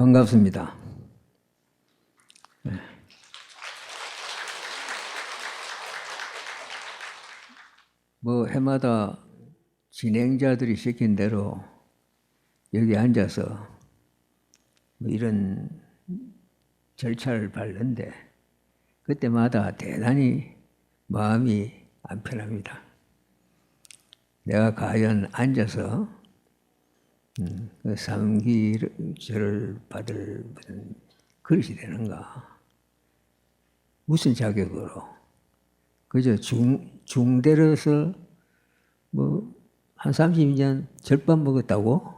반갑습니다. 뭐 해마다 진행자들이 시킨 대로 여기 앉아서 뭐 이런 절차를 밟는데 그때마다 대단히 마음이 안 편합니다. 내가 과연 앉아서 그 삼기를 받을 그릇이 되는가? 무슨 자격으로? 그저 중대로서 뭐 한 30년 절반 먹었다고?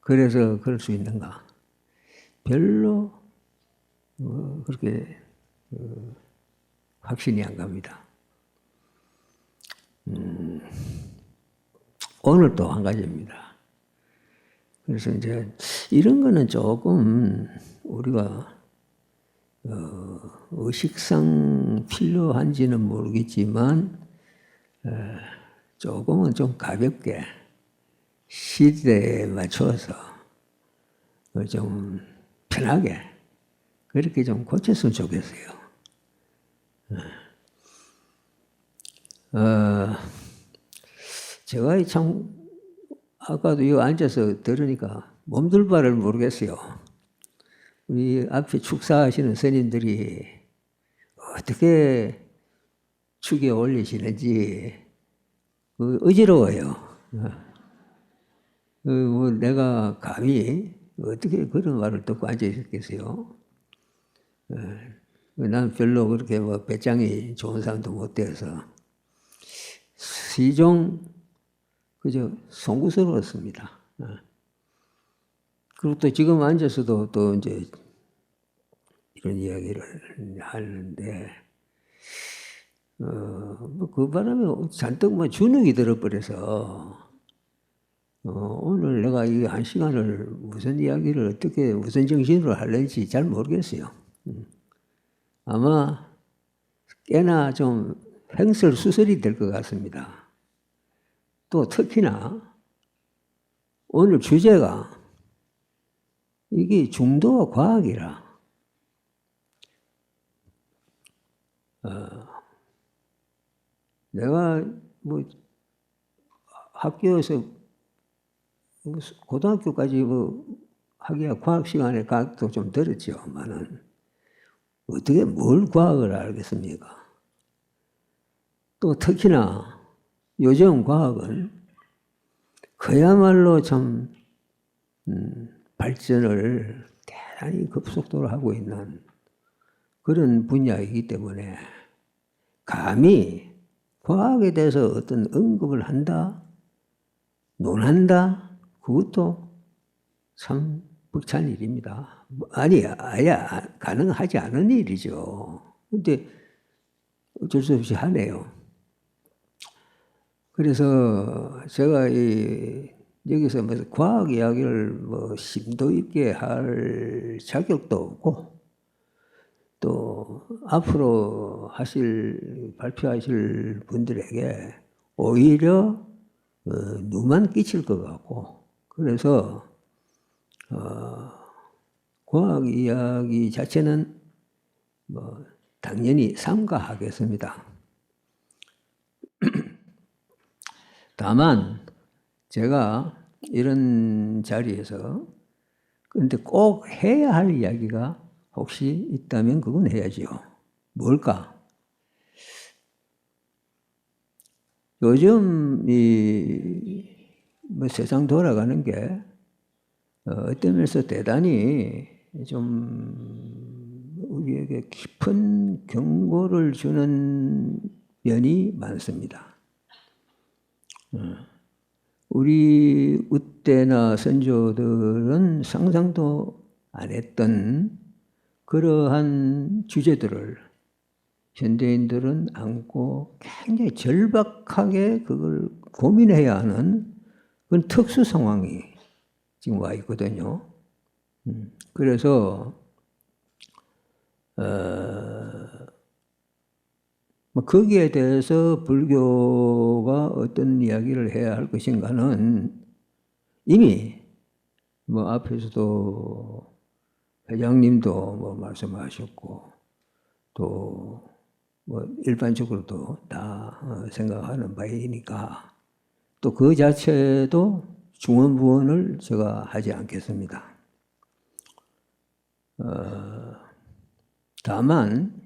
그래서 그럴 수 있는가? 별로 그렇게 확신이 안 갑니다. 오늘 또 한 가지입니다. 그래서 이제 이런 거는 조금 우리가 의식상 필요한지는 모르겠지만 조금은 좀 가볍게 시대에 맞춰서 좀 편하게 그렇게 좀 고쳤으면 좋겠어요. 제가 참 아까도 여기 앉아서 들으니까 몸둘 바를 모르겠어요. 우리 앞에 축사하시는 스님들이 어떻게 축에 올리시는지 어지러워요. 뭐 내가 감히 어떻게 그런 말을 듣고 앉아 있었겠어요. 난 별로 그렇게 뭐 배짱이 좋은 사람도 못 되어서 시종 그저 송구스러웠습니다. 그리고 또 지금 앉아서도 또 이제 이런 이야기를 하는데, 뭐 그 바람에 잔뜩 뭐 주눅이 들어버려서, 오늘 내가 이 한 시간을 무슨 이야기를 어떻게, 무슨 정신으로 할는지 잘 모르겠어요. 아마 꽤나 좀 횡설수설이 될 것 같습니다. 또 특히나 오늘 주제가 이게 중도와 과학이라 내가 뭐 학교에서 고등학교까지 뭐 하기야 과학 시간에 과학도 좀 들었지만은 어떻게 뭘 과학을 알겠습니까? 또 특히나 요즘 과학은 그야말로 참 발전을 대단히 급속도로 하고 있는 그런 분야이기 때문에 감히 과학에 대해서 어떤 언급을 한다, 논한다, 그것도 참 벅찬 일입니다. 아니, 아예 가능하지 않은 일이죠. 근데 어쩔 수 없이 하네요. 그래서 제가 여기서 뭐 과학 이야기를 뭐 심도 있게 할 자격도 없고 또 앞으로 발표하실 분들에게 오히려 누만 끼칠 것 같고 그래서 과학 이야기 자체는 뭐 당연히 삼가하겠습니다. 다만 제가 이런 자리에서 근데 꼭 해야 할 이야기가 혹시 있다면 그건 해야지요. 뭘까? 요즘 뭐 세상 돌아가는 게 어떤 면에서 대단히 좀 우리에게 깊은 경고를 주는 면이 많습니다. 우리 우때나 선조들은 상상도 안 했던 그러한 주제들을 현대인들은 안고 굉장히 절박하게 그걸 고민해야 하는 그런 특수 상황이 지금 와 있거든요. 그래서 뭐 거기에 대해서 불교가 어떤 이야기를 해야 할 것인가는 이미 뭐 앞에서도 회장님도 뭐 말씀하셨고 또 뭐 일반적으로도 다 생각하는 바이니까 또 그 자체도 중언부언을 제가 하지 않겠습니다. 다만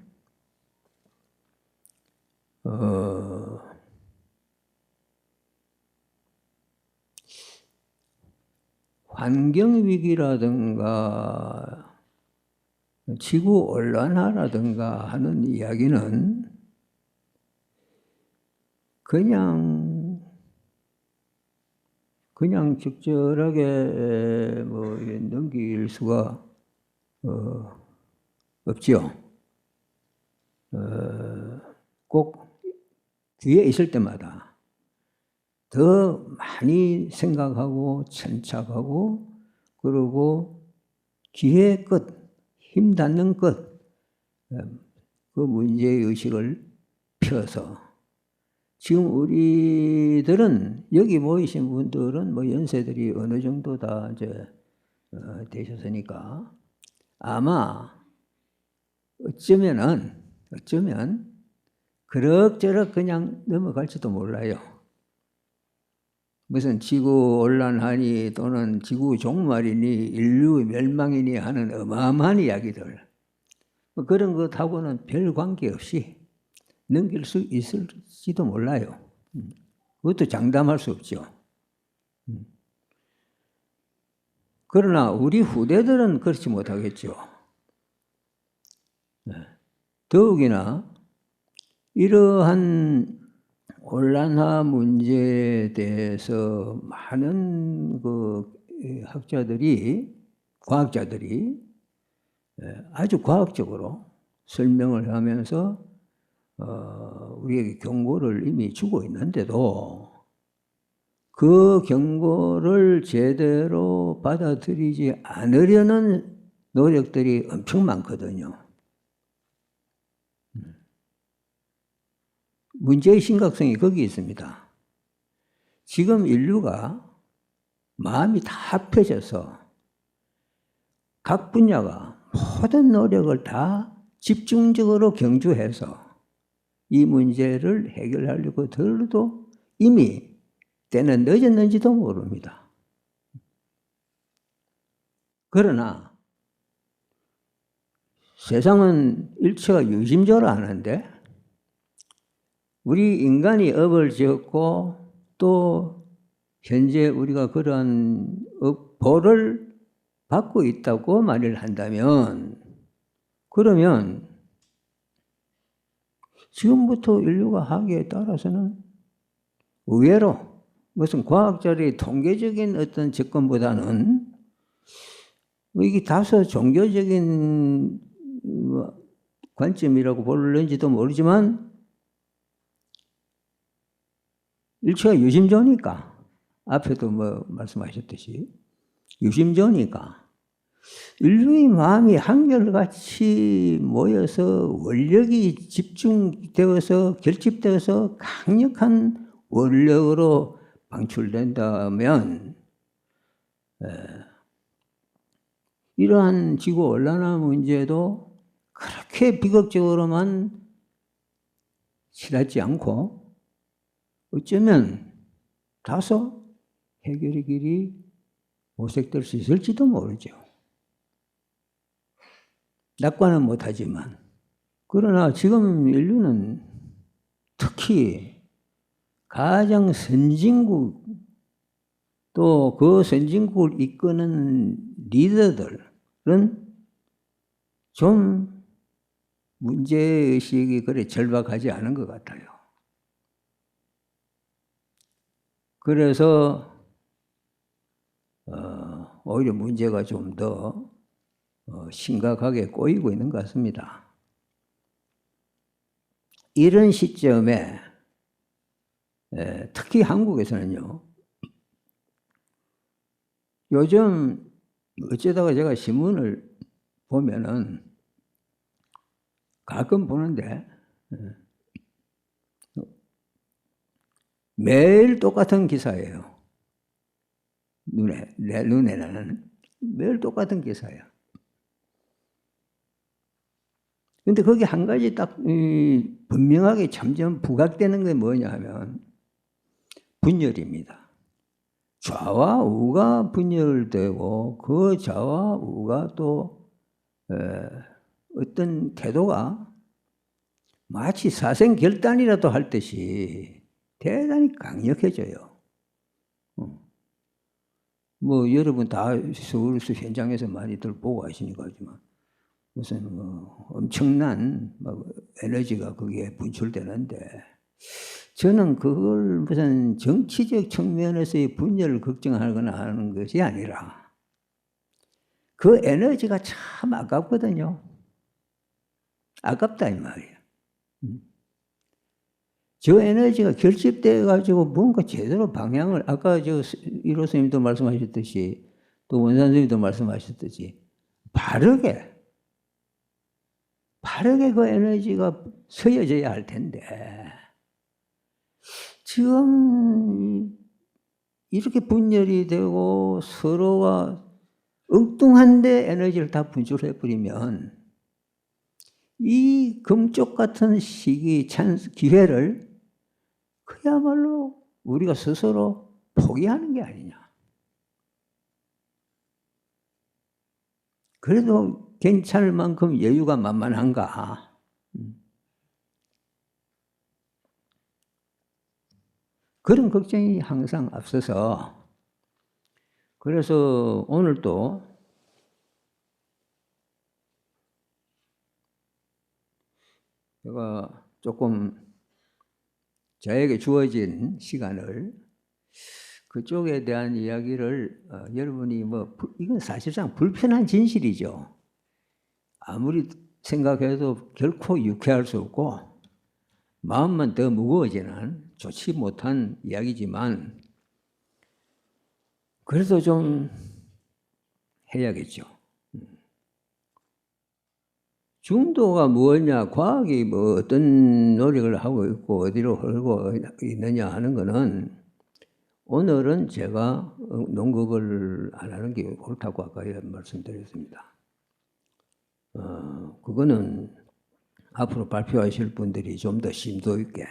환경위기라든가 지구온난화라든가 하는 이야기는 그냥 적절하게 뭐 넘길 수가 없죠. 꼭 뒤에 있을 때마다 더 많이 생각하고 천착하고 그리고 기회 끝, 힘 닿는 것, 그 문제의식을 펴서 지금 우리들은 여기 모이신 분들은 뭐 연세들이 어느 정도 다 이제 되셨으니까 아마 어쩌면 그럭저럭 그냥 넘어갈지도 몰라요. 무슨 지구 온난화니 또는 지구 종말이니 인류 멸망이니 하는 어마어마한 이야기들 뭐 그런 것하고는 별 관계없이 넘길 수 있을지도 몰라요. 그것도 장담할 수 없죠. 그러나 우리 후대들은 그렇지 못하겠죠. 더욱이나 이러한 온난화 문제에 대해서 많은 그 과학자들이 아주 과학적으로 설명을 하면서 우리에게 경고를 이미 주고 있는데도 그 경고를 제대로 받아들이지 않으려는 노력들이 엄청 많거든요. 문제의 심각성이 거기 있습니다. 지금 인류가 마음이 다 합해져서 각 분야가 모든 노력을 다 집중적으로 경주해서 이 문제를 해결하려고 들어도 이미 때는 늦었는지도 모릅니다. 그러나 세상은 일체가 유심조라 하는데 우리 인간이 업을 지었고 또 현재 우리가 그런 벌을 받고 있다고 말을 한다면 그러면 지금부터 인류가 하기에 따라서는 의외로 무슨 과학자의 통계적인 어떤 접근보다는 이게 다소 종교적인 관점이라고 볼는지도 모르지만 일체가 유심조니까 앞에도 뭐 말씀하셨듯이 유심조니까 인류의 마음이 한결같이 모여서 원력이 집중되어서 결집되어서 강력한 원력으로 방출된다면 이러한 지구온난화 문제도 그렇게 비극적으로만 치닫지 않고 어쩌면 다소 해결의 길이 모색될 수 있을지도 모르죠. 낙관은 못하지만. 그러나 지금 인류는 특히 가장 선진국 또 그 선진국을 이끄는 리더들은 좀 문제의식이 그래 절박하지 않은 것 같아요. 그래서 오히려 문제가 좀 더 심각하게 꼬이고 있는 것 같습니다. 이런 시점에 특히 한국에서는요. 요즘 어쩌다가 제가 신문을 보면은 가끔 보는데 매일 똑같은 기사예요. 내 눈에는 매일 똑같은 기사예요. 근데 거기 한 가지 딱 분명하게 점점 부각되는 게 뭐냐 하면 분열입니다. 좌와 우가 분열되고 그 좌와 우가 또 어떤 태도가 마치 사생결단이라도 할 듯이 대단히 강력해져요. 뭐 여러분 다 서울시 현장에서 많이들 보고 가시니까 하지만 무슨 뭐 엄청난 에너지가 거기에 분출되는데 저는 그걸 무슨 정치적 측면에서의 분열을 걱정하거나 하는 것이 아니라 그 에너지가 참 아깝거든요. 아깝다 이 말이에요. 저 에너지가 결집돼 가지고 뭔가 제대로 방향을 아까 저 이호 선생님도 말씀하셨듯이 또 원산 선생님도 말씀하셨듯이 바르게 그 에너지가 서여져야 할 텐데 지금 이렇게 분열이 되고 서로가 엉뚱한데 에너지를 다 분출해 버리면 이 금쪽 같은 시기 기회를 그야말로 우리가 스스로 포기하는 게 아니냐. 그래도 괜찮을 만큼 여유가 만만한가. 그런 걱정이 항상 앞서서 그래서 오늘 또 제가 조금 저에게 주어진 시간을 그쪽에 대한 이야기를 여러분이 이건 사실상 불편한 진실이죠. 아무리 생각해도 결코 유쾌할 수 없고 마음만 더 무거워지는 좋지 못한 이야기지만 그래도 좀 해야겠죠. 중도가 무엇냐, 과학이 뭐 어떤 노력을 하고 있고 어디로 흐르고 있느냐 하는 것은 오늘은 제가 논국을 안 하는 게 옳다고 아까 말씀드렸습니다. 그거는 앞으로 발표하실 분들이 좀 더 심도 있게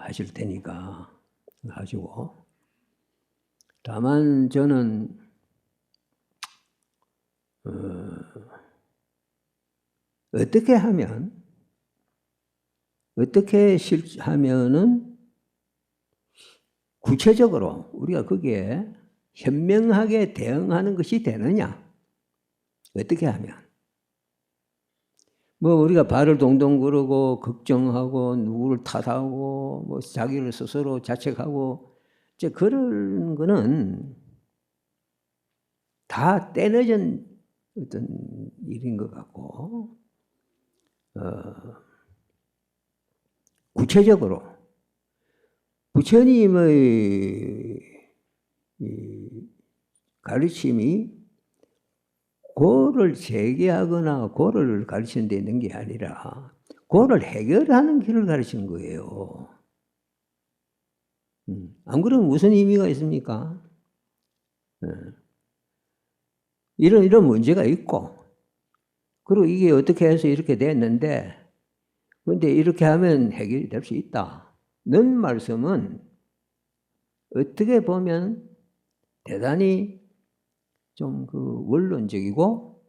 하실 테니까 하시고 다만 저는 어떻게 하면은 구체적으로 우리가 거기에 현명하게 대응하는 것이 되느냐? 어떻게 하면? 뭐 우리가 발을 동동 구르고 걱정하고 누구를 탓하고 뭐 자기를 스스로 자책하고 이제 그런 거는 다 때늦은 어떤 일인 것 같고 구체적으로 부처님의 가르침이 고를 제기하거나 고를 가르치는 데 있는 게 아니라 고를 해결하는 길을 가르치는 거예요. 안 그러면 무슨 의미가 있습니까? 이런 문제가 있고 그리고 이게 어떻게 해서 이렇게 됐는데 그런데 이렇게 하면 해결이 될 수 있다는 말씀은 어떻게 보면 대단히 좀 원론적이고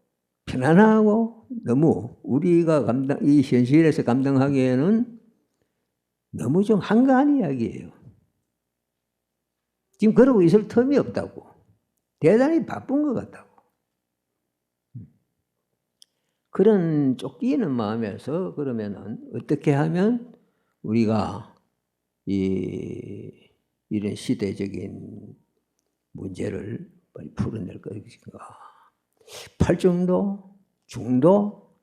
편안하고 너무 우리가 이 현실에서 감당하기에는 너무 좀 한가한 이야기예요. 지금 그러고 있을 틈이 없다고. 대단히 바쁜 것 같다고. 그런 쫓기는 마음에서 그러면은 어떻게 하면 우리가 이런 시대적인 문제를 빨리 풀어낼 것인가. 팔중도, 중도,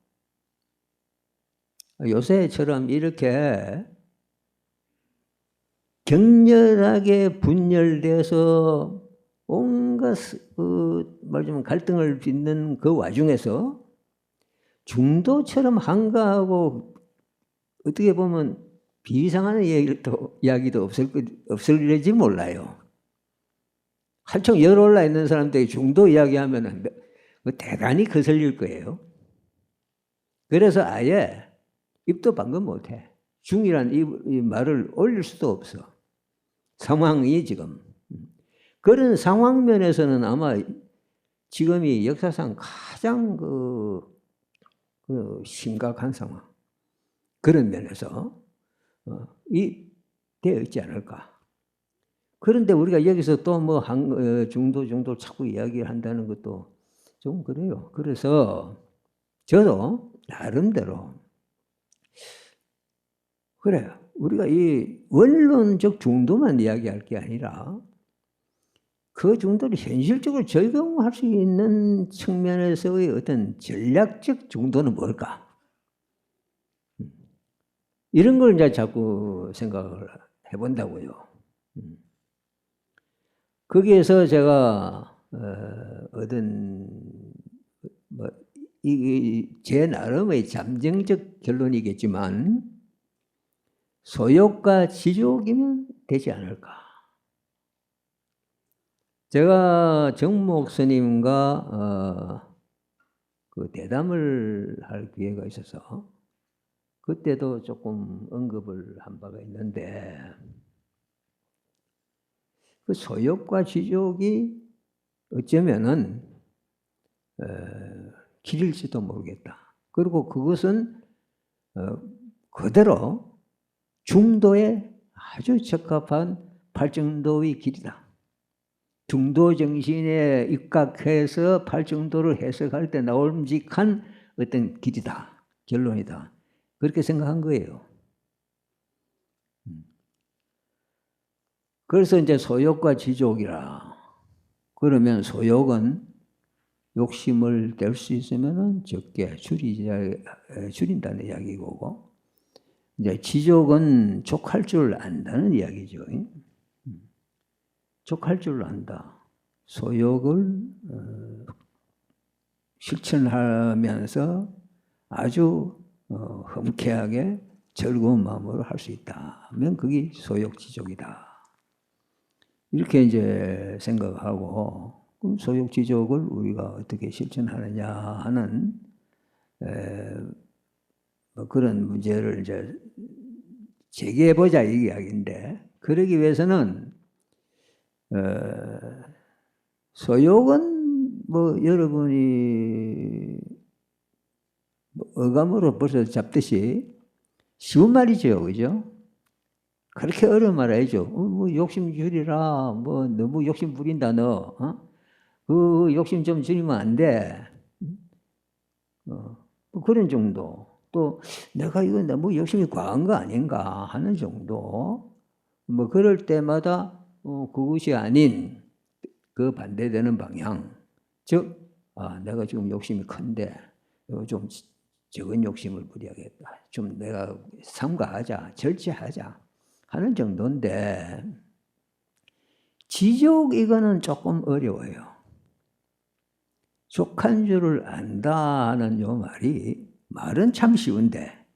요새처럼 이렇게 격렬하게 분열돼서 온갖 말하자면 갈등을 빚는 그 와중에서 중도처럼 한가하고 어떻게 보면 비상한 이야기도 없을지 몰라요. 한창 열 올라 있는 사람들이 중도 이야기하면 대단히 거슬릴 거예요. 그래서 아예 입도 방금 못해. 중이란 이 말을 올릴 수도 없어. 상황이 지금. 그런 상황 면에서는 아마 지금이 역사상 가장 심각한 상황. 그런 면에서 되어 있지 않을까. 그런데 우리가 여기서 또 뭐 중도 자꾸 이야기를 한다는 것도 좀 그래요. 그래서 저도 나름대로 그래요. 우리가 이 원론적 중도만 이야기할 게 아니라 그 중도를 현실적으로 적용할 수 있는 측면에서의 어떤 전략적 중도는 뭘까? 이런 걸 이제 자꾸 생각을 해본다고요. 거기에서 제가 얻은 제 나름의 잠정적 결론이겠지만 소욕과 지족이면 되지 않을까. 제가 정목 스님과 그 대담을 할 기회가 있어서 그때도 조금 언급을 한 바가 있는데 그 소욕과 지족이 어쩌면은 길일지도 모르겠다. 그리고 그것은 그대로 중도에 아주 적합한 팔정도의 길이다. 중도 정신에 입각해서 팔정도를 해석할 때 나올직한 어떤 길이다. 결론이다. 그렇게 생각한 거예요. 그래서 이제 소욕과 지족이라. 그러면 소욕은 욕심을 낼 수 있으면 적게 줄인다는 이야기고, 이제 지족은 족할 줄 안다는 이야기죠. 족할 줄 안다. 소욕을 실천하면서 아주 흔쾌하게 즐거운 마음으로 할 수 있다 하면 그게 소욕지족이다. 이렇게 이제 생각하고, 그럼 소욕지족을 우리가 어떻게 실천하느냐 하는 뭐 그런 문제를 이제 제기해보자 이 이야기인데, 그러기 위해서는 소욕은 뭐 여러분이 어감으로 벌써 잡듯이 쉬운 말이죠, 그죠? 그렇게 어려운 말 아니죠. 뭐 욕심 줄이라, 뭐 너무 욕심 부린다 너, 그 욕심 좀 줄이면 안 돼. 뭐 그런 정도. 또 내가 이거 너무 욕심이 과한 거 아닌가 하는 정도. 뭐 그럴 때마다 그것이 아닌 그 반대되는 방향. 즉, 내가 지금 욕심이 큰데 좀 적은 욕심을 부려야겠다. 좀 내가 삼가하자, 절제하자 하는 정도인데, 지족 이거는 조금 어려워요. 족한 줄을 안다 하는 요 말은 참 쉬운데,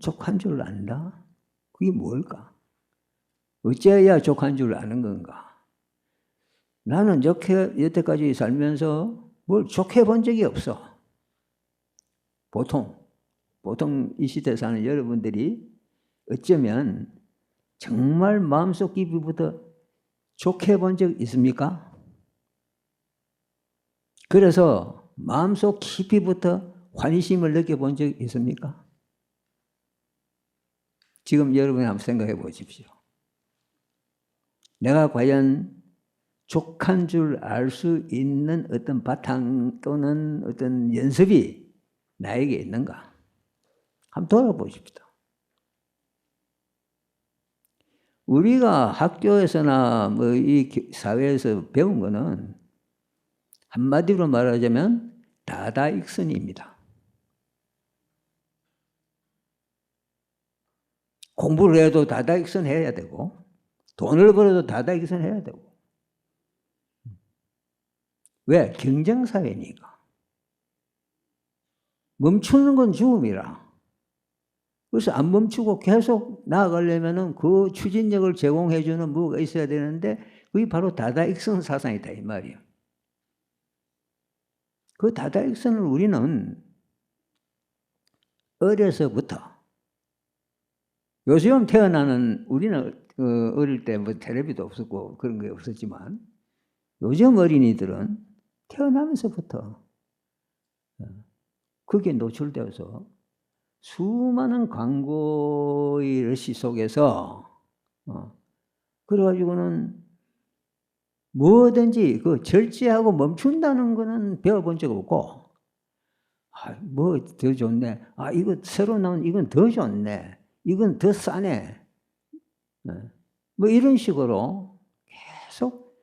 족한 줄을 안다? 그게 뭘까? 어째야 족한 줄을 아는 건가? 나는 여태까지 살면서 뭘 족해 본 적이 없어. 보통 이 시대에 사는 여러분들이 어쩌면 정말 마음속 깊이부터 족해 본 적 있습니까? 그래서 마음속 깊이부터 환희심을 느껴본 적 있습니까? 지금 여러분이 한번 생각해 보십시오. 내가 과연 족한 줄 알 수 있는 어떤 바탕 또는 어떤 연습이 나에게 있는가? 한번 돌아보십시오. 우리가 학교에서나 뭐 이 사회에서 배운 거는 한마디로 말하자면 다다익선입니다. 공부를 해도 다다익선 해야 되고, 돈을 벌어도 다다익선 해야 되고. 왜? 경쟁사회니까. 멈추는 건 죽음이라. 그래서 안 멈추고 계속 나아가려면 그 추진력을 제공해주는 뭐가 있어야 되는데, 그게 바로 다다익선 사상이다 이 말이에요. 그 다다익선을 우리는 어려서부터 요즘 태어나는 우리는 어릴 때 뭐 텔레비도 없었고 그런 게 없었지만 요즘 어린이들은 태어나면서부터 거기에 노출되어서 수많은 광고의 러시 속에서 그래가지고는 뭐든지 그 절제하고 멈춘다는 거는 배워본 적 없고, 뭐 더 좋네. 이거 새로 나온 이건 더 좋네. 이건 더 싸네. 뭐 이런 식으로 계속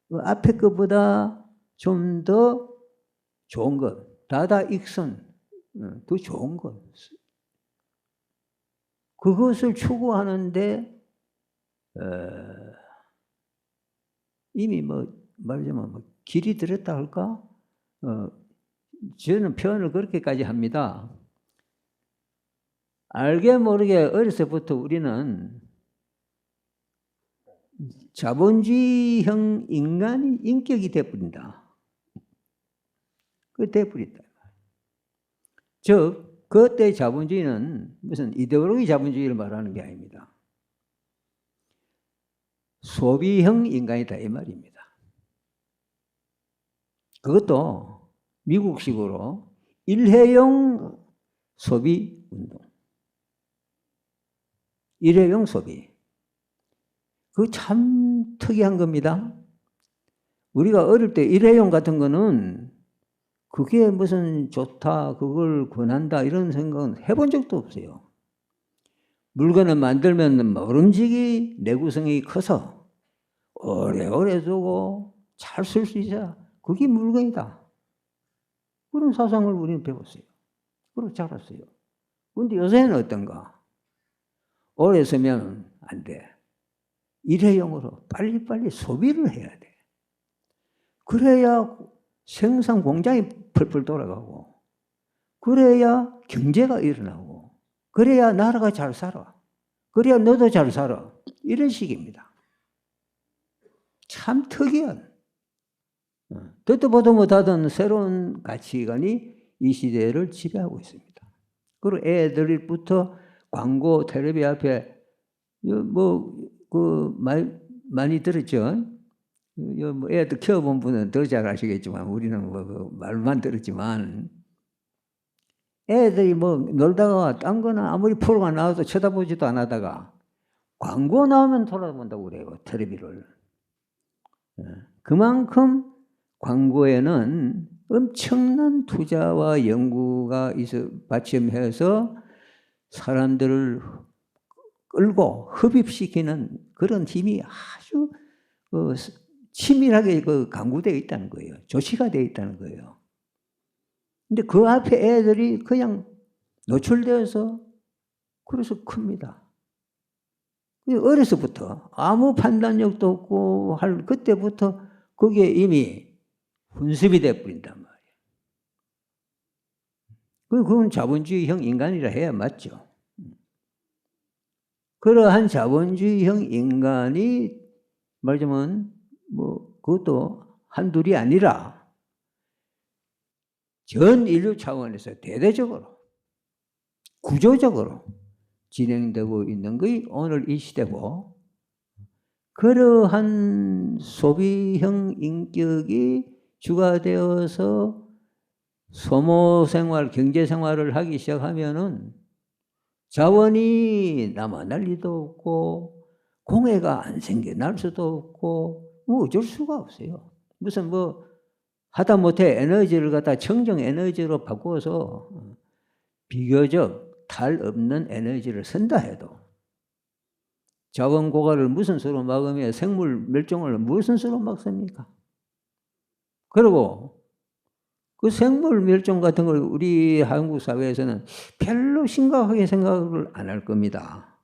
그 앞에 것보다 좀 더 좋은 것, 다다익선, 더 좋은 것. 그것을 추구하는데 이미 뭐 말하자면 뭐 길이 들었다 할까? 저는 표현을 그렇게까지 합니다. 알게 모르게 어려서부터 우리는 자본주의형 인간이 인격이 돼버린다. 그 돼버린다. 즉, 그때의 자본주의는 무슨 이데올로기 자본주의를 말하는 게 아닙니다. 소비형 인간이다 이 말입니다. 그것도 미국식으로 일회용 소비 운동. 일회용 소비. 그거 참 특이한 겁니다. 우리가 어릴 때 일회용 같은 거는 그게 무슨 좋다, 그걸 권한다 이런 생각은 해본 적도 없어요. 물건을 만들면 모름지기 내구성이 커서 오래오래 두고 잘 쓸 수 있어야 그게 물건이다. 그런 사상을 우리는 배웠어요. 그리고 자랐어요. 그런데 요새는 어떤가? 오래 쓰면 안 돼. 일회용으로 빨리빨리 소비를 해야 돼. 그래야 생산 공장이 펄펄 돌아가고, 그래야 경제가 일어나고, 그래야 나라가 잘 살아. 그래야 너도 잘 살아. 이런 식입니다. 참 특이한, 듣도 보도 못하던 새로운 가치관이 이 시대를 지배하고 있습니다. 그리고 애들부터 광고, 텔레비 앞에 많이 들었죠. 뭐 애들 키워본 분은 더 잘 아시겠지만 우리는 뭐 말만 들었지만 애들이 뭐 놀다가 딴 거는 아무리 프로가 나와도 쳐다보지도 안 하다가 광고 나오면 돌아본다고 그래요. 텔레비를. 그만큼 광고에는 엄청난 투자와 연구가 받침해서 사람들을 끌고 흡입시키는 그런 힘이 아주 치밀하게 강구되어 있다는 거예요. 조치가 되어 있다는 거예요. 근데 그 앞에 애들이 그냥 노출되어서 그래서 큽니다. 어려서부터 아무 판단력도 없고 할 그때부터 그게 이미 훈습이 되어버린단 말이에요. 그건 자본주의형 인간이라 해야 맞죠. 그러한 자본주의형 인간이 말하자면 뭐 그것도 한둘이 아니라 전 인류 차원에서 대대적으로 구조적으로 진행되고 있는 것이 오늘 이 시대고, 그러한 소비형 인격이 주가 되어서 소모생활, 경제생활을 하기 시작하면은 자원이 남아날 리도 없고 공해가 안 생겨날 수도 없고 뭐 어쩔 수가 없어요. 무슨 뭐 하다못해 에너지를 갖다 청정 에너지로 바꾸어서 비교적 탈 없는 에너지를 쓴다 해도 자원 고갈을 무슨 수로 막으며 생물 멸종을 무슨 수로 막습니까? 그리고 그 생물 멸종 같은 걸 우리 한국 사회에서는 별로 심각하게 생각을 안 할 겁니다.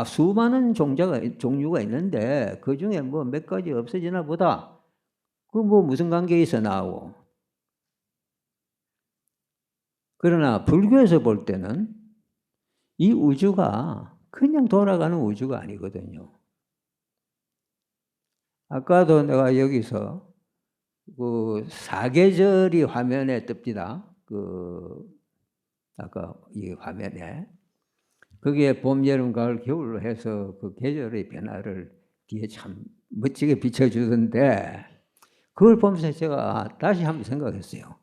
수많은 종류가 있는데 그 중에 뭐 몇 가지 없어지나 보다. 그 뭐 무슨 관계에 있어 나하고. 그러나 불교에서 볼 때는 이 우주가 그냥 돌아가는 우주가 아니거든요. 아까도 내가 여기서 그 사계절이 화면에 뜹니다. 아까 이 화면에 거기에 봄, 여름, 가을, 겨울로 해서 그 계절의 변화를 뒤에 참 멋지게 비춰주던데 그걸 보면서 제가 다시 한번 생각했어요.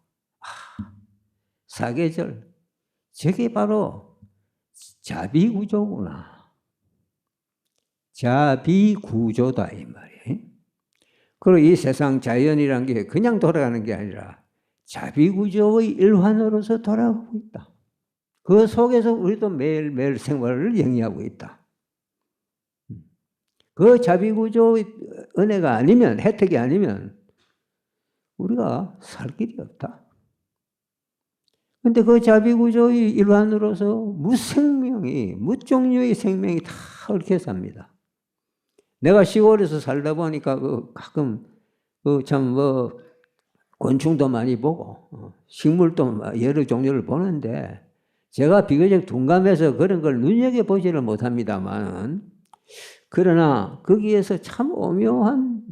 사계절, 저게 바로 자비구조구나. 자비구조다 이 말이에요. 그리고 이 세상 자연이란 게 그냥 돌아가는 게 아니라 자비구조의 일환으로서 돌아가고 있다. 그 속에서 우리도 매일매일 생활을 영위하고 있다. 그 자비구조의 은혜가 아니면, 혜택이 아니면 우리가 살 길이 없다. 근데 그 자비구조의 일환으로서 무생명이, 무종류의 생명이 다 얽혀 삽니다. 내가 시골에서 살다 보니까 가끔 참 곤충도 많이 보고 식물도 여러 종류를 보는데 제가 비교적 둔감해서 그런 걸 눈여겨보지를 못합니다만 그러나 거기에서 참 오묘한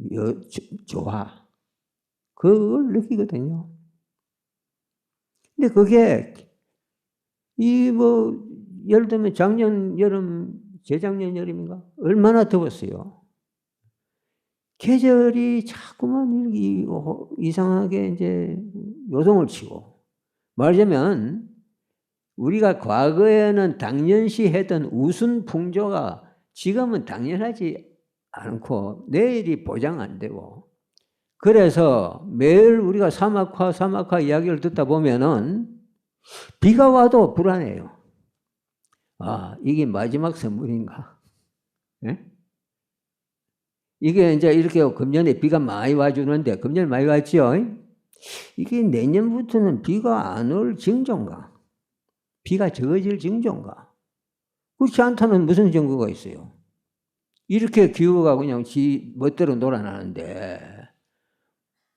조화 그걸 느끼거든요. 근데 그게 예를 들면 작년 여름, 재작년 여름인가 얼마나 더웠어요. 계절이 자꾸만 이상하게 이제 요동을 치고 말하자면 우리가 과거에는 당연시 했던 우순 풍조가 지금은 당연하지 않고 내일이 보장 안 되고 그래서 매일 우리가 사막화 이야기를 듣다 보면은 비가 와도 불안해요. 이게 마지막 선물인가? 네? 이게 이제 이렇게 금년에 비가 많이 와주는데 금년 많이 왔죠? 이게 내년부터는 비가 안 올 징조인가? 비가 적어질 징조인가? 그렇지 않다면 무슨 증거가 있어요? 이렇게 기후가 그냥 지 멋대로 놀아나는데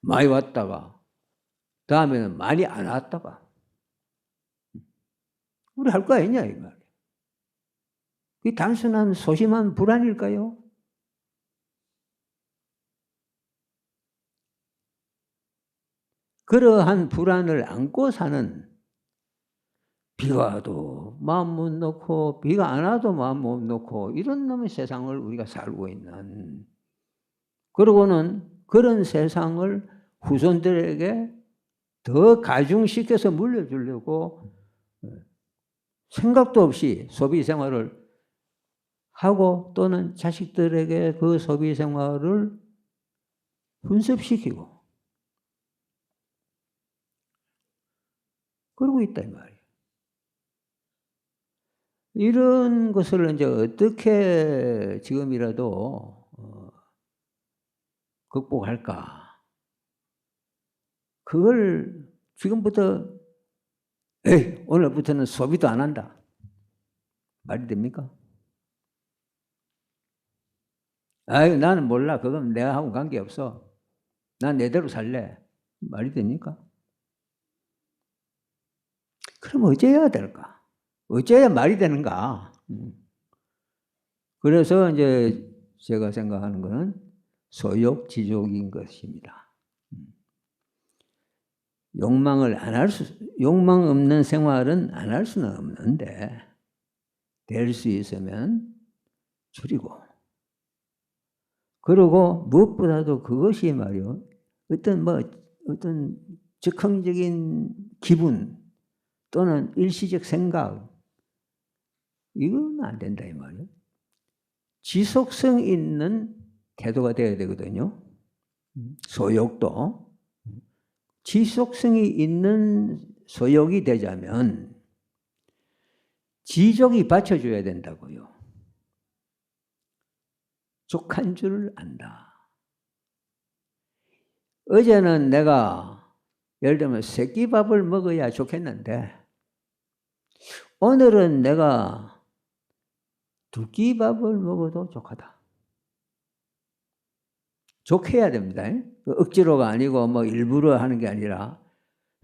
많이 왔다가 다음에는 많이 안 왔다가 우리 할 거 아니냐 이 말이에요. 그게 단순한 소심한 불안일까요? 그러한 불안을 안고 사는 비가 와도 마음 못 놓고 비가 안 와도 마음 못 놓고 이런 놈의 세상을 우리가 살고 있는 그러고는 그런 세상을 후손들에게 더 가중시켜서 물려주려고 생각도 없이 소비 생활을 하고 또는 자식들에게 그 소비 생활을 훈습시키고 그러고 있다 이 말이에요. 이런 것을 이제 어떻게 지금이라도 극복할까? 그걸 지금부터 오늘부터는 소비도 안 한다. 말이 됩니까? 나는 몰라. 그건 내가 하고 관계없어. 난 내대로 살래. 말이 됩니까? 그럼 어째야 될까? 어째야 말이 되는가? 그래서 이제 제가 생각하는 것은 소욕지족인 것입니다. 욕망 없는 생활은 안 할 수는 없는데 될 수 있으면 줄이고 그리고 무엇보다도 그것이 말이요 어떤 즉흥적인 기분 또는 일시적 생각 이건 안 된다 이 말이에요. 지속성 있는 태도가 되어야 되거든요. 소욕도 지속성이 있는 소욕이 되자면 지족이 받쳐줘야 된다고요. 족한 줄을 안다. 어제는 내가 예를 들면 새끼밥을 먹어야 좋겠는데 오늘은 내가 두 끼 밥을 먹어도 족하다. 족해야 됩니다. 억지로가 아니고 뭐 일부러 하는 게 아니라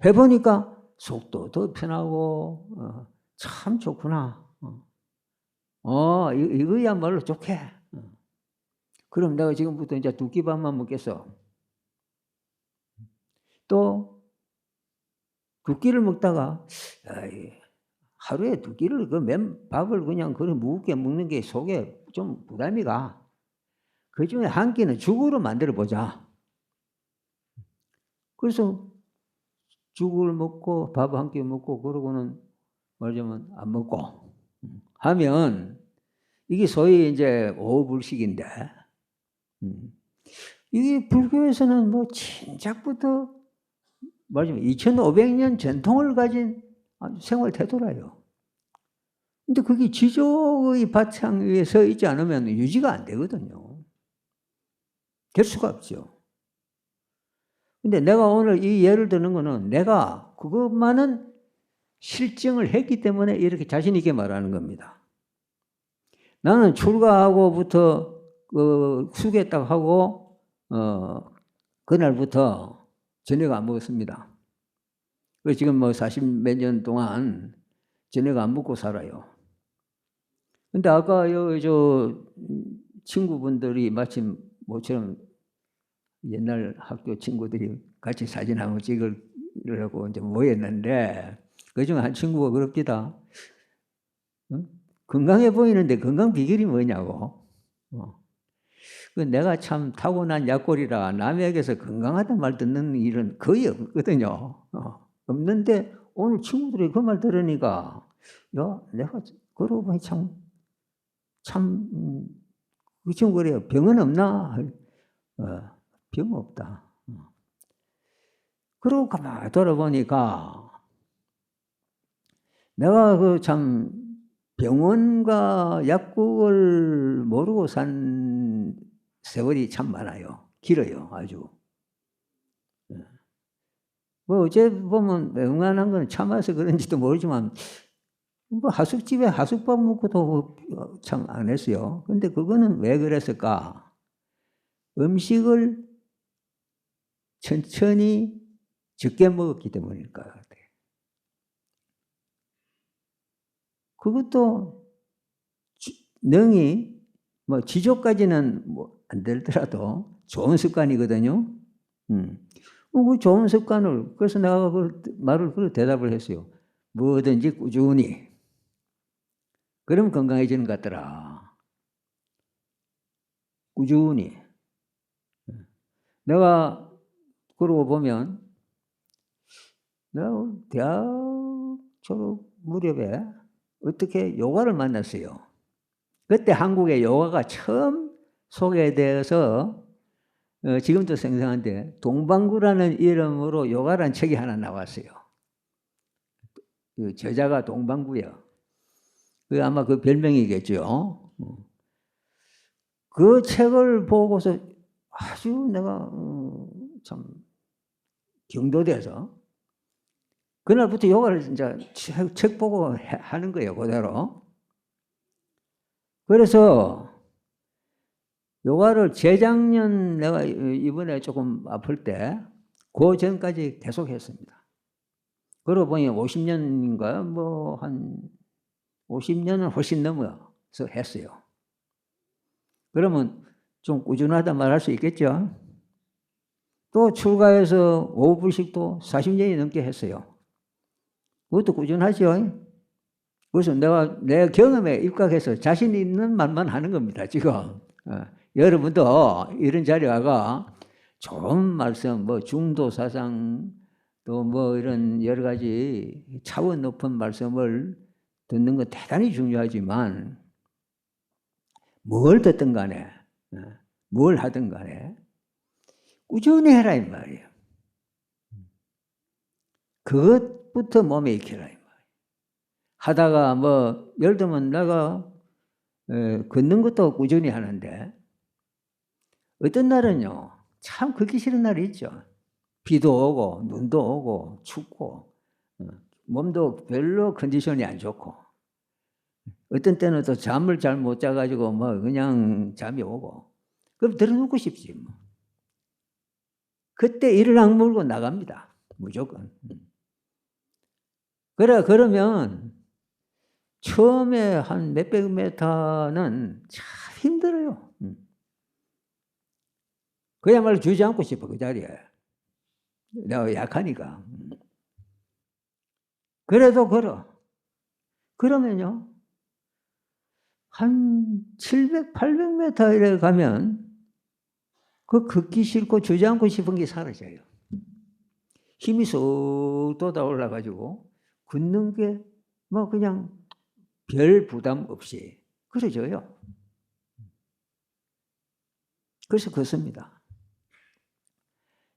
해보니까 속도 더 편하고 참 좋구나. 이거야말로 족해. 그럼 내가 지금부터 이제 두 끼 밥만 먹겠어. 또 두 끼를 먹다가 아이, 하루에 두 끼를 밥을 그냥 그렇게 무겁게 먹는 게 속에 좀 부담이 가. 그 중에 한 끼는 죽으로 만들어 보자. 그래서 죽을 먹고 밥 한 끼 먹고 그러고는 말하자면 안 먹고 하면 이게 소위 이제 오불식인데 이게 불교에서는 뭐 진작부터 말하자면 2500년 전통을 가진 생활 태도라요. 근데 그게 지족의 바탕 위에 서 있지 않으면 유지가 안 되거든요. 될 수가 없죠. 근데 내가 오늘 이 예를 드는 거는 내가 그것만은 실증을 했기 때문에 이렇게 자신 있게 말하는 겁니다. 나는 출가하고부터 수계 딱 하고 그날부터 저녁 안 먹었습니다. 그래서 지금 뭐 40몇 년 동안 저녁 안 먹고 살아요. 근데 아까 저 친구분들이 마침 모처럼 옛날 학교 친구들이 같이 사진 한번 찍으려고 이제 모였는데 그중에 한 친구가 그럽니다. 건강해 보이는데 건강 비결이 뭐냐고. 내가 참 타고난 약골이라 남에게서 건강하단 말 듣는 일은 거의 없거든요. 없는데 오늘 친구들이 그 말 들으니까 야 내가 그러고 보니 그 친구 그래요. 병은 없나? 병 없다. 그러고 가만히 돌아보니까 내가 그 참 병원과 약국을 모르고 산 세월이 참 많아요. 길어요, 아주. 뭐 어째 보면 명안한 건 참아서 그런지도 모르지만 뭐 하숙집에 하숙밥 먹고도 참 안 했어요. 근데 그거는 왜 그랬을까? 음식을 천천히 적게 먹었기 때문일 것 같아요. 그것도 능히 뭐 지족까지는 뭐 안 되더라도 좋은 습관이거든요. 그 좋은 습관을 그래서 내가 그 말을 그 대답을 했어요. 뭐든지 꾸준히. 그러면 건강해지는 것 같더라. 꾸준히. 내가 그러고 보면 내가 대학 졸업 무렵에 어떻게 요가를 만났어요. 그때 한국에 요가가 처음 소개되어서 지금도 생생한데 동방구라는 이름으로 요가라는 책이 하나 나왔어요. 그 저자가 동방구예요. 그 아마 그 별명이겠죠. 그 책을 보고서 아주 내가 참 경도돼서 그날부터 요가를 진짜 책 보고 하는 거예요, 그대로. 그래서 요가를 재작년 내가 이번에 조금 아플 때 그 전까지 계속 했습니다. 그러고 보니 50년인가 뭐 한 50년은 훨씬 넘어서 했어요. 그러면 좀 꾸준하다 말할 수 있겠죠. 또 출가해서 오불식도 40년이 넘게 했어요. 그것도 꾸준하죠. 그래서 내가 내 경험에 입각해서 자신 있는 말만 하는 겁니다, 지금. 여러분도 이런 자리에 와가 좋은 말씀, 뭐 중도 사상, 또 뭐 이런 여러 가지 차원 높은 말씀을 듣는 건 대단히 중요하지만 뭘 듣든 간에, 뭘 하든 간에 꾸준히 해라 이 말이에요. 그것부터 몸에 익혀라 이 말이에요. 하다가 뭐 예를 들면 내가 걷는 것도 꾸준히 하는데 어떤 날은요 참 걷기 싫은 날이 있죠. 비도 오고 눈도 오고 춥고 몸도 별로 컨디션이 안 좋고 어떤 때는 또 잠을 잘 못 자가지고 뭐 그냥 잠이 오고 그럼 들어눕고 싶지 뭐. 그때 이를 악물고 나갑니다. 무조건. 그러면 처음에 한 몇백 미터는 참 힘들어요. 그야말로 주지 않고 싶어 그 자리에. 내가 약하니까. 그래도 걸어. 그러면요, 한 700, 800m 이래 가면 그 걷기 싫고 주저앉고 싶은 게 사라져요. 힘이 쏙 돋아 올라가지고 걷는 게 뭐 그냥 별 부담 없이 그래져요. 그래서 걷습니다.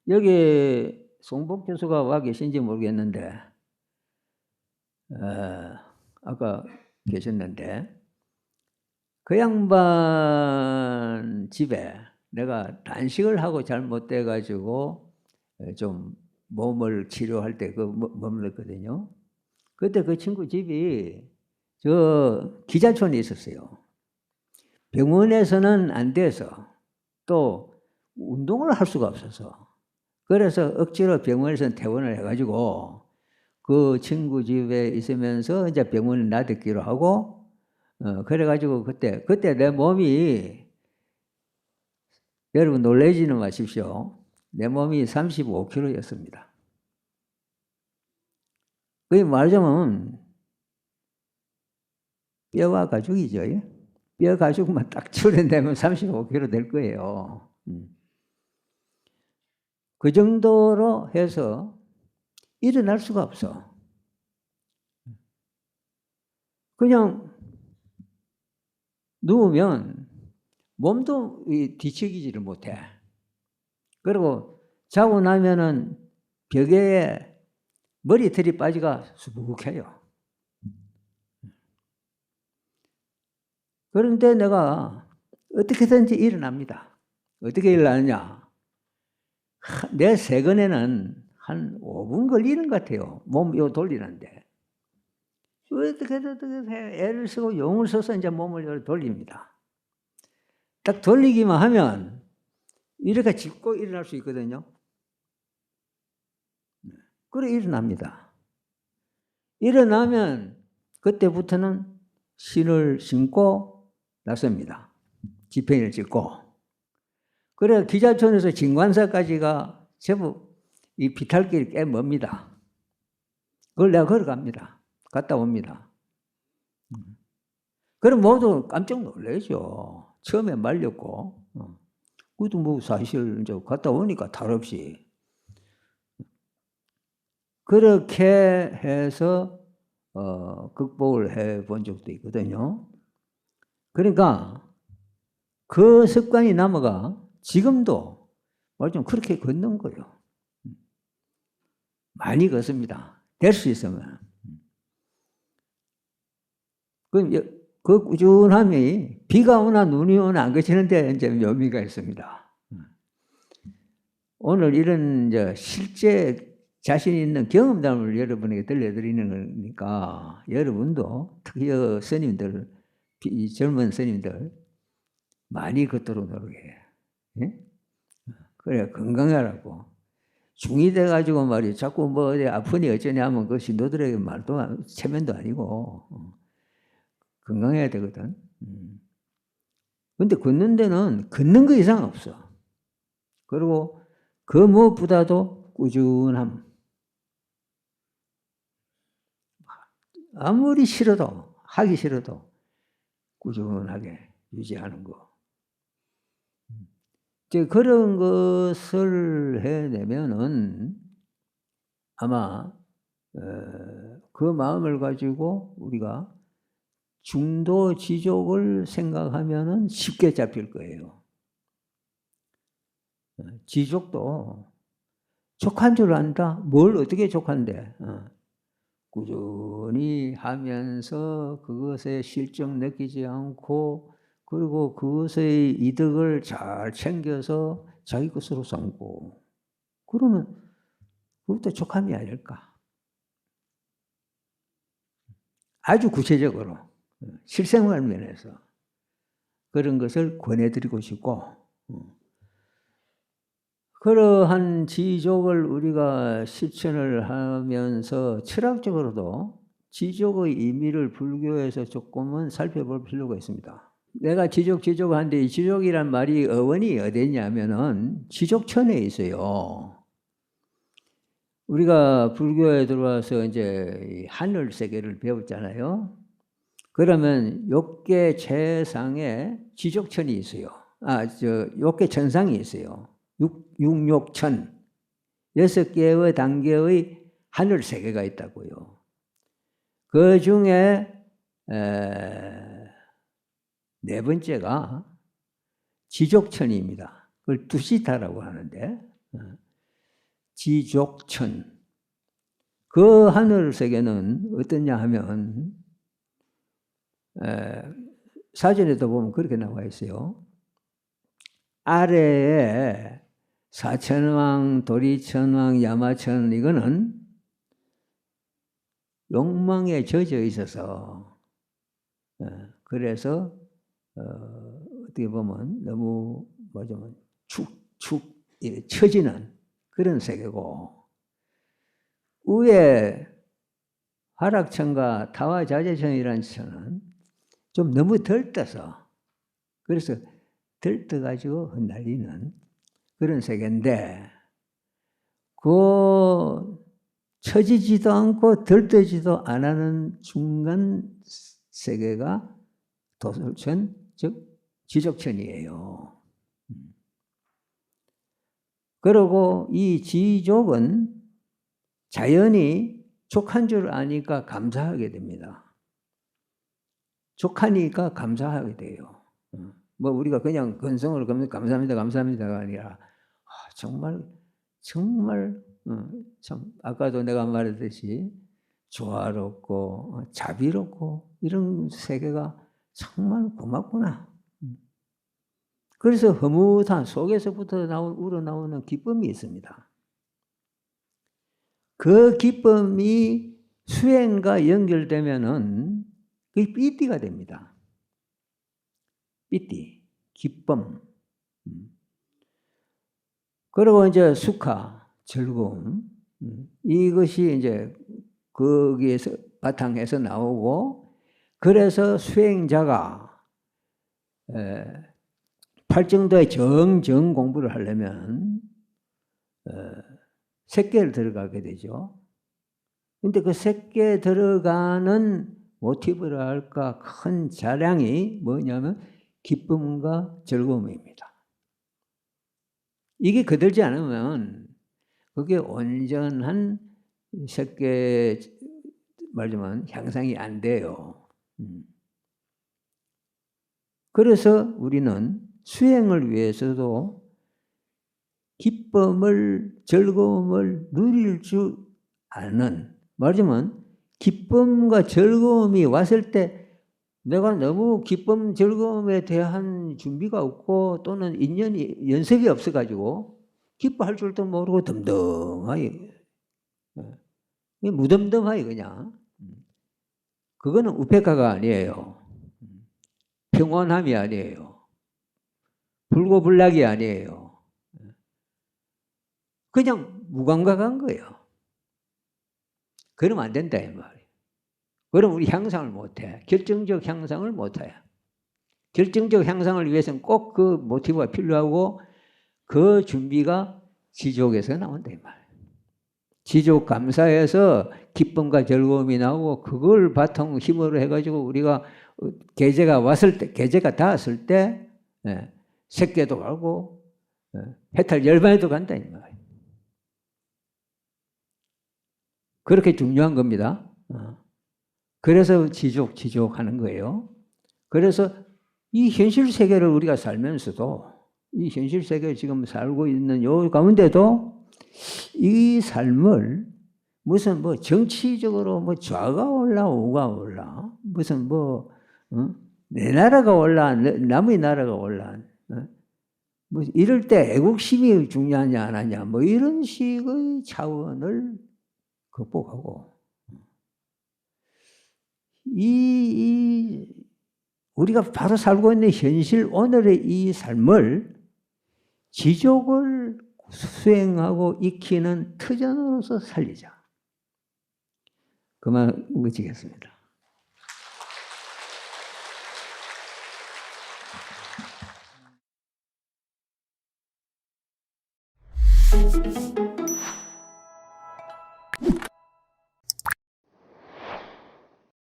여기 송복 교수가 와 계신지 모르겠는데 아까 계셨는데 그 양반 집에 내가 단식을 하고 잘못돼 가지고 좀 몸을 치료할 때 머물렀거든요. 그때 그 친구 집이 저 기자촌에 있었어요. 병원에서는 안 돼서 또 운동을 할 수가 없어서 그래서 억지로 병원에서 퇴원을 해가지고 그 친구 집에 있으면서 이제 병원에 놔뒀기로 하고 그래가지고 그때 내 몸이 여러분 놀라지는 마십시오. 내 몸이 35kg였습니다. 그게 말하자면 뼈와 가죽이죠. 뼈 가죽만 딱 줄여내면 35kg 될 거예요. 그 정도로 해서 일어날 수가 없어. 그냥 누우면 몸도 뒤척이지를 못해. 그리고 자고 나면은 벽에 머리털이 빠지가 수북해요. 그런데 내가 어떻게든지 일어납니다. 어떻게 일어나느냐. 내 세근에는 한 5분 걸리는 것 같아요. 몸 이거 돌리는데. 어떻게 애를 쓰고 용을 써서 이제 몸을 돌립니다. 딱 돌리기만 하면 이렇게 짚고 일어날 수 있거든요. 그래 일어납니다. 일어나면 그때부터는 신을 신고 나섭니다. 지팽이를 짚고. 그래 기자촌에서 진관사까지가 제법 이 비탈길이 꽤 멉니다. 그걸 내가 걸어갑니다. 갔다 옵니다. 그럼 모두 깜짝 놀라죠. 처음에 말렸고. 그것도 뭐 사실 이제 갔다 오니까 탈 없이. 그렇게 해서 극복을 해본 적도 있거든요. 그러니까 그 습관이 남아가 지금도 말좀 그렇게 걷는 거예요. 많이 걷습니다. 될 수 있으면. 그 꾸준함이 비가 오나 눈이 오나 안 그치는데 이제 묘미가 있습니다. 오늘 이런 이제 실제 자신 있는 경험담을 여러분에게 들려드리는 거니까 여러분도 특히 스님들, 젊은 스님들 많이 걷도록 노력해. 예? 그래 건강하라고. 중이 돼가지고 말이야 자꾸 뭐 어디 아프니 어쩌냐면 그 신도들에게 말도 체면도 아니고 건강해야 되거든. 근데 걷는 데는 걷는 거 이상 없어. 그리고 그 무엇보다도 꾸준함. 아무리 싫어도 하기 싫어도 꾸준하게 유지하는 거. 그런 것을 해내면은 아마 그 마음을 가지고 우리가 중도 지족을 생각하면은 쉽게 잡힐 거예요. 지족도 족한 줄 안다? 뭘 어떻게 족한데? 꾸준히 하면서 그것에 실정 느끼지 않고 그리고 그것의 이득을 잘 챙겨서 자기 것으로 삼고 그러면 그것도 족함이 아닐까? 아주 구체적으로 실생활 면에서 그런 것을 권해드리고 싶고 그러한 지족을 우리가 실천을 하면서 철학적으로도 지족의 의미를 불교에서 조금은 살펴볼 필요가 있습니다. 내가 지족하는데 이 지족이란 말이 어원이 어디냐면은 지족천에 있어요. 우리가 불교에 들어와서 이제 하늘 세계를 배웠잖아요. 그러면 욕계 최상에 지족천이 있어요. 욕계 천상이 있어요. 육욕천 6개의 단계의 하늘 세계가 있다고요. 그 중에 네 번째가 지족천입니다. 그걸 두시타라고 하는데 지족천. 그 하늘 세계는 어떠냐 하면 사전에도 보면 그렇게 나와 있어요. 아래에 사천왕, 도리천왕, 야마천 이거는 욕망에 젖어 있어서 그래서 어떻게 보면 너무 뭐냐면 축축 처지는 그런 세계고, 위에 화락천과 타화자재천이라는 천은 좀 너무 들떠서 그래서 들떠가지고 흩날리는 그런 세계인데, 그 처지지도 않고 들떠지도 안 하는 중간 세계가 도솔천, 즉 지족천이에요. 그리고 이 지족은 자연이 족한 줄 아니까 감사하게 됩니다. 족하니까 감사하게 돼요. 뭐 우리가 그냥 근성으로 감사합니다, 감사합니다가 아니라 정말 참 아까도 내가 말했듯이 조화롭고 자비롭고 이런 세계가 정말 고맙구나. 그래서 흐뭇한 속에서부터 우러나오는 기쁨이 있습니다. 그 기쁨이 수행과 연결되면은 그게 삐띠가 됩니다. 삐띠, 기쁨. 그리고 이제 수카, 즐거움. 이것이 이제 거기에서 바탕에서 나오고, 그래서 수행자가 팔정도의 정정 공부를 하려면 색계를 들어가게 되죠. 근데 그 색계에 들어가는 모티브라 할까 큰 자량이 뭐냐면 기쁨과 즐거움입니다. 이게 거들지 않으면 그게 온전한 색계 말하자면 향상이 안 돼요. 그래서 우리는 수행을 위해서도 기쁨을, 즐거움을 누릴 줄 아는, 말하자면 기쁨과 즐거움이 왔을 때 내가 너무 기쁨, 즐거움에 대한 준비가 없고 또는 인연이, 연습이 없어가지고 기뻐할 줄도 모르고 덤덤하게, 무덤덤하게 그냥. 그거는 우페카가 아니에요. 평온함이 아니에요. 불고불락이 아니에요. 그냥 무감각한 거예요. 그러면 안 된다 이 말이에요. 그럼 우리 향상을 못해. 결정적 향상을 못해. 결정적 향상을 위해서는 꼭 그 모티브가 필요하고 그 준비가 지족에서 나온다 이 말이에요. 지족 감사에서 기쁨과 즐거움이 나오고 그걸 바탕 힘으로 해가지고 우리가 계제가 왔을 때, 계제가 닿았을 때 색계도 가고 해탈 열반에도 간다 이 말이에요. 그렇게 중요한 겁니다. 그래서 지족 하는 거예요. 그래서 이 현실 세계를 우리가 살면서도 이 현실 세계에 지금 살고 있는 요 가운데도 이 삶을 무슨 뭐 정치적으로 뭐 좌가 올라 우가 올라 무슨 뭐 내 나라가 올라 남의 나라가 올라 뭐 이럴 때 애국심이 중요하냐 안 하냐 뭐 이런 식의 차원을 극복하고 우리가 바로 살고 있는 현실 오늘의 이 삶을 지족을 수행하고 익히는 터전으로서 살리자. 그만 묻히겠습니다.